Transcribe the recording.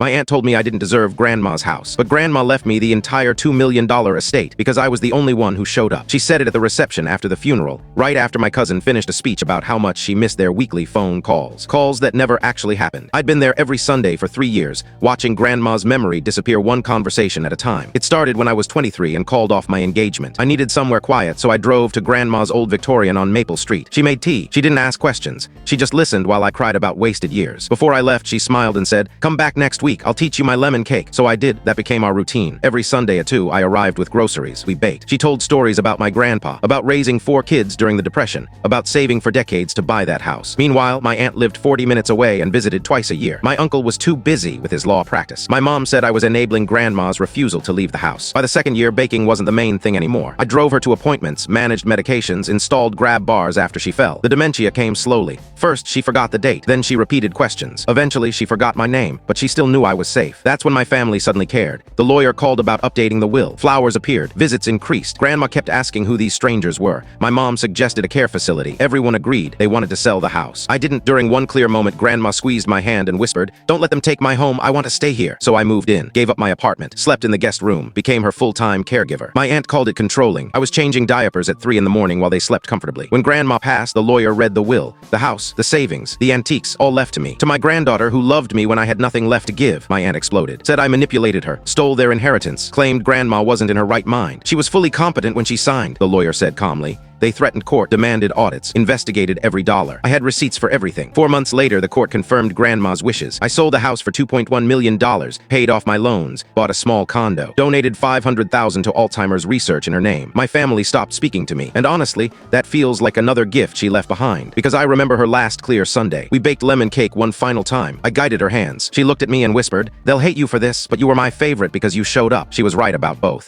My aunt told me I didn't deserve Grandma's house, but Grandma left me the entire $2 million estate because I was the only one who showed up. She said it at the reception after the funeral, right after my cousin finished a speech about how much she missed their weekly phone calls. Calls that never actually happened. I'd been there every Sunday for 3 years, watching Grandma's memory disappear one conversation at a time. It started when I was 23 and called off my engagement. I needed somewhere quiet, so I drove to Grandma's old Victorian on Maple Street. She made tea. She didn't ask questions. She just listened while I cried about wasted years. Before I left, she smiled and said, "Come back next week. I'll teach you my lemon cake." So I did. That became our routine. Every Sunday at 2, I arrived with groceries. We baked. She told stories about my grandpa, about raising 4 kids during the Depression, about saving for decades to buy that house. Meanwhile, my aunt lived 40 minutes away and visited twice a year. My uncle was too busy with his law practice. My mom said I was enabling Grandma's refusal to leave the house. By the second year, baking wasn't the main thing anymore. I drove her to appointments, managed medications, installed grab bars after she fell. The dementia came slowly. First, she forgot the date. Then she repeated questions. Eventually, she forgot my name, but she still knew I was safe. That's when my family suddenly cared. The lawyer called about updating the will. Flowers appeared. Visits increased. Grandma kept asking who these strangers were. My mom suggested a care facility. Everyone agreed. They wanted to sell the house. I didn't. During one clear moment, Grandma squeezed my hand and whispered, "Don't let them take my home. I want to stay here." So I moved in, gave up my apartment, slept in the guest room, became her full-time caregiver. My aunt called it controlling. I was changing diapers at 3 in the morning while they slept comfortably. When Grandma passed, the lawyer read the will. The house, the savings, the antiques, all left to me. To my granddaughter, who loved me when I had nothing left to give, my aunt exploded. Said I manipulated her, stole their inheritance, claimed Grandma wasn't in her right mind. She was fully competent when she signed, the lawyer said calmly. They threatened court, demanded audits, investigated every dollar. I had receipts for everything. 4 months later, the court confirmed Grandma's wishes. I sold the house for $2.1 million, paid off my loans, bought a small condo, donated $500,000 to Alzheimer's research in her name. My family stopped speaking to me, and honestly, that feels like another gift she left behind, because I remember her last clear Sunday. We baked lemon cake one final time. I guided her hands. She looked at me and whispered, "They'll hate you for this, but you were my favorite because you showed up." She was right about both.